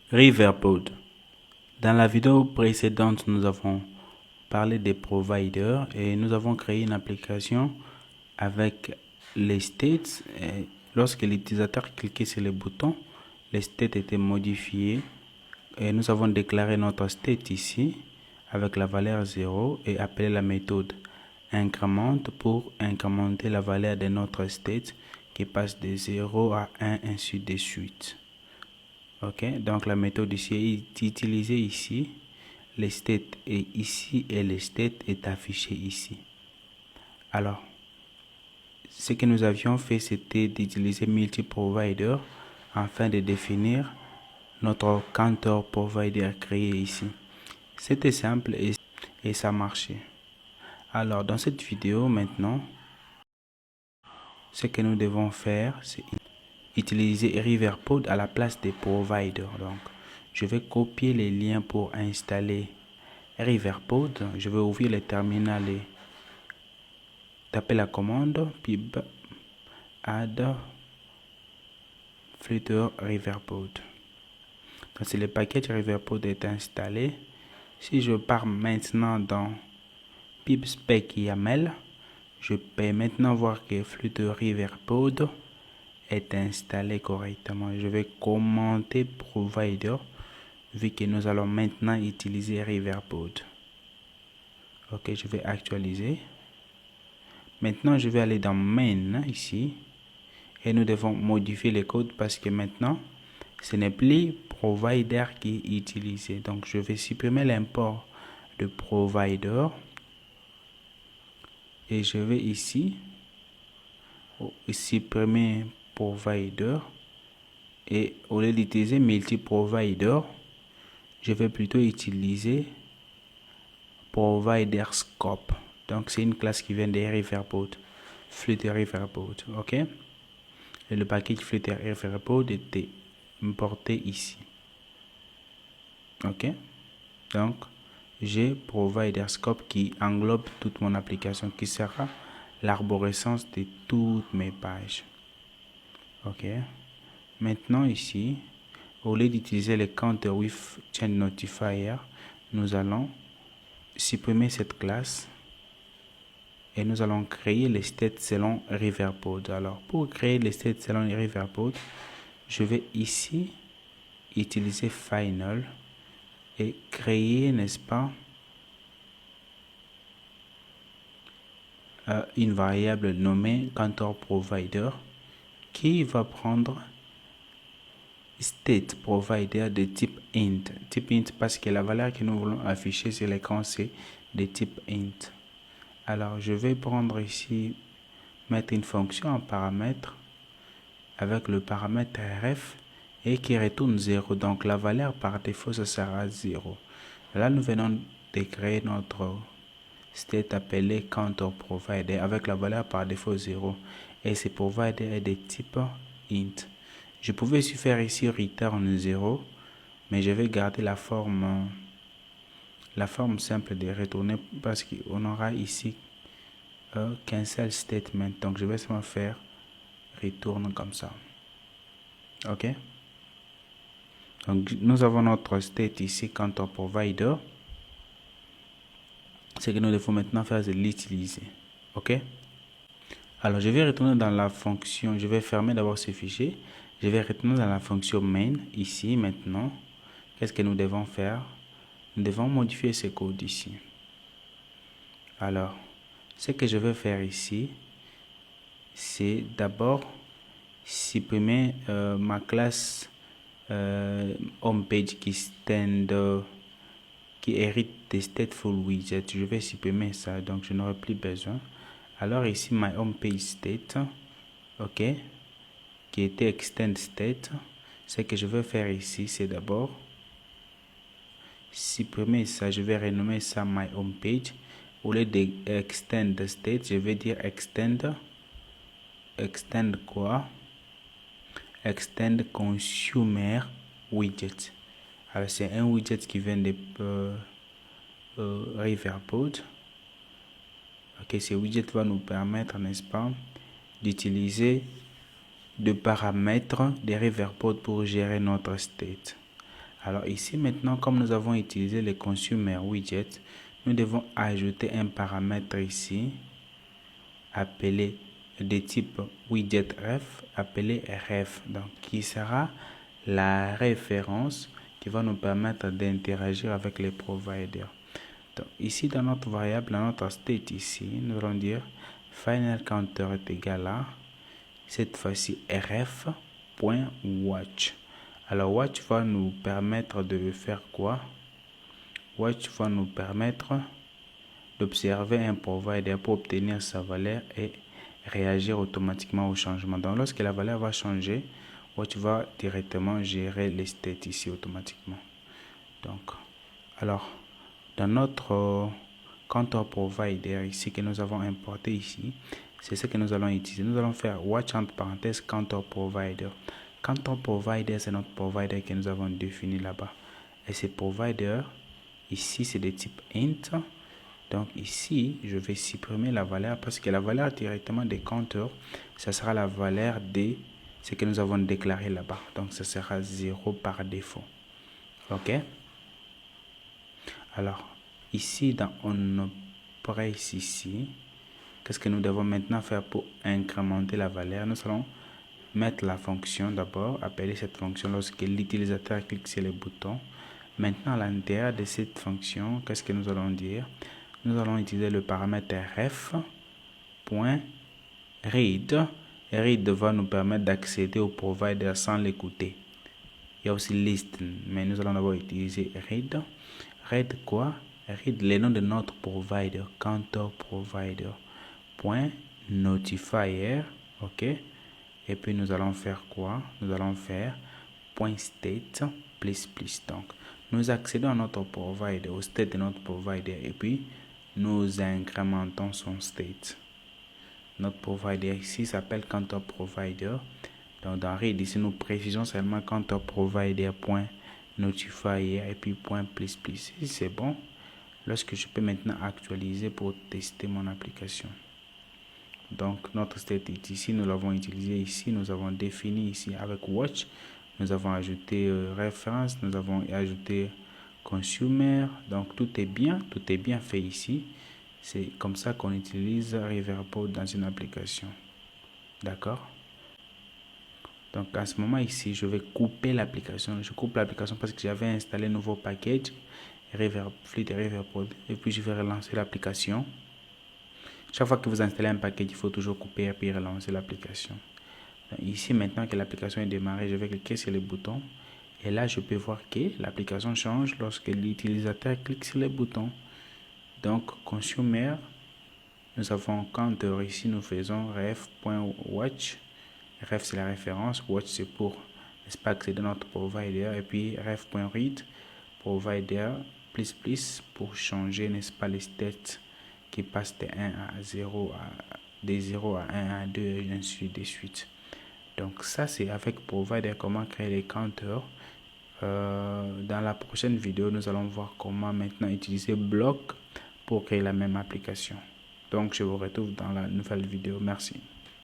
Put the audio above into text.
Riverboat. Dans la vidéo précédente, nous avons parlé des providers et nous avons créé une application avec les states. Et lorsque l'utilisateur cliquait sur le bouton, les states étaient modifiés et nous avons déclaré notre state ici avec la valeur 0 et appelé la méthode increment pour incrémenter la valeur de notre state qui passe de 0 à 1 ainsi de suite. Ok, donc la méthode ici est utilisée ici, le state est ici et le state est affiché ici. Alors, ce que nous avions fait, c'était d'utiliser multi-provider afin de définir notre counter provider créé ici. C'était simple et ça marchait. Alors, dans cette vidéo maintenant, ce que nous devons faire, c'est utiliser Riverboat à la place des providers. Donc, je vais copier les liens pour installer Riverboat. Je vais ouvrir le terminal et taper la commande pip add Flutter Riverboat. Donc, si le package Riverboat est installé, si je pars maintenant dans pip-spec YAML, je peux maintenant voir que Flutter Riverboat est installé correctement. Je vais commenter provider vu que nous allons maintenant utiliser Riverboat. Ok, je vais actualiser. Maintenant, je vais aller dans main ici et nous devons modifier le code parce que maintenant, ce n'est plus provider qui est utilisé. Donc, je vais supprimer l'import de provider et je vais ici supprimer provider et au lieu d'utiliser multi-provider, je vais plutôt utiliser provider scope. Donc, c'est une classe qui vient de Riverboat, Flutter Riverboat, ok? Et le package Flutter Riverboat était importé ici, ok? Donc, j'ai provider scope qui englobe toute mon application, qui sera l'arborescence de toutes mes pages, ok? Maintenant ici, au lieu d'utiliser le counter with change notifier, nous allons supprimer cette classe et nous allons créer les states selon Riverboat. Alors, pour créer les states selon Riverboat, je vais ici utiliser final et créer, n'est-ce pas, une variable nommée counterProvider qui va prendre state provider de type int. Type int parce que la valeur que nous voulons afficher sur l'écran, c'est de type int. Alors, je vais prendre ici, mettre une fonction en paramètre avec le paramètre ref et qui retourne 0. Donc, la valeur par défaut, ce sera 0. Là, nous venons de créer notre state appelé counterProvider avec la valeur par défaut 0. Et ce provider est de type int. Je pouvais aussi faire ici return 0, mais je vais garder la forme simple de retourner parce qu'on aura ici qu'un seul statement. Donc, je vais seulement faire retourne comme ça. Ok. Donc, nous avons notre state ici, counterProvider. Ce que nous devons maintenant faire, c'est l'utiliser. Ok. Alors, je vais retourner dans la fonction. Je vais fermer d'abord ce fichier. Je vais retourner dans la fonction main ici maintenant. Qu'est-ce que nous devons faire? Nous devons modifier ce code ici. Alors, ce que je vais faire ici, c'est d'abord supprimer ma classe homepage qui hérite des stateful widgets. Je vais supprimer ça, donc je n'aurai plus besoin. Alors ici, my homepage state, ok, qui était extend state. Ce que je vais faire ici, c'est d'abord supprimer ça. Je vais renommer ça my homepage. Au lieu de extend state, je vais dire extend quoi? Extend consumer widget. Alors c'est un widget qui vient de Riverboat. Ok, ce widget va nous permettre, n'est-ce pas, d'utiliser des paramètres de Riverboat pour gérer notre state. Alors ici maintenant, comme nous avons utilisé les consumer widgets, nous devons ajouter un paramètre ici appelé de type widget ref, appelé ref, donc qui sera la référence qui va nous permettre d'interagir avec les providers. Donc ici dans notre variable, dans notre state ici, nous allons dire final counter est égal à cette fois-ci ref.watch. Alors watch va nous permettre de faire quoi? Watch va nous permettre d'observer un provider pour obtenir sa valeur et réagir automatiquement au changement. Donc lorsque la valeur va changer, Watch va directement gérer les states ici automatiquement. Donc, alors, dans notre counter provider ici que nous avons importé ici, c'est ce que nous allons utiliser. Nous allons faire watch entre parenthèses counter provider. Counter provider, c'est notre provider que nous avons défini là-bas. Et ces providers, ici, c'est de type int. Donc ici, je vais supprimer la valeur parce que la valeur directement des compteurs, ça sera la valeur de ce que nous avons déclaré là-bas. Donc ça sera 0 par défaut. OK? Alors, ici, dans onPrace ici, qu'est-ce que nous devons maintenant faire pour incrémenter la valeur? Nous allons mettre la fonction d'abord, appeler cette fonction lorsque l'utilisateur clique sur le bouton. Maintenant, à l'intérieur de cette fonction, qu'est-ce que nous allons dire? Nous allons utiliser le paramètre ref.read. Read va nous permettre d'accéder au provider sans l'écouter. Il y a aussi listen, mais nous allons d'abord utiliser read. Read quoi? Read le nom de notre provider, counter provider. .notifier, ok? Et puis nous allons faire quoi? Nous allons faire .state plus. Donc, nous accédons à notre provider, au state de notre provider, et puis nous incrémentons son state. Notre provider ici s'appelle counter provider. Donc dans read ici nous précisons seulement counter provider.notifier et puis .plus. Ici c'est bon. Lorsque je peux maintenant actualiser pour tester mon application. Donc notre state est ici, nous l'avons utilisé ici, nous avons défini ici avec watch, nous avons ajouté référence, nous avons ajouté consumer, donc tout est bien fait ici. C'est comme ça qu'on utilise Riverboat dans une application. D'accord? Donc à ce moment ici, je vais couper l'application. Je coupe l'application parce que j'avais installé un nouveau package, Fleet Riverboat, et puis je vais relancer l'application. Chaque fois que vous installez un package, il faut toujours couper et puis relancer l'application. Ici, maintenant que l'application est démarrée, je vais cliquer sur le bouton. Et là, je peux voir que l'application change lorsque l'utilisateur clique sur le bouton. Donc, consumer, nous avons counter ici, nous faisons ref.watch. Ref, c'est la référence. Watch, c'est pour, n'est-ce pas, accéder à notre provider. Et puis, ref.read, provider, plus, pour changer, n'est-ce pas, les stats qui passent de 1 à 0, de 0 à 1 à 2, et ainsi de suite. Donc ça, c'est avec provider comment créer les counters. Dans la prochaine vidéo, nous allons voir comment maintenant utiliser bloc pour créer la même application. Donc je vous retrouve dans la nouvelle vidéo. Merci.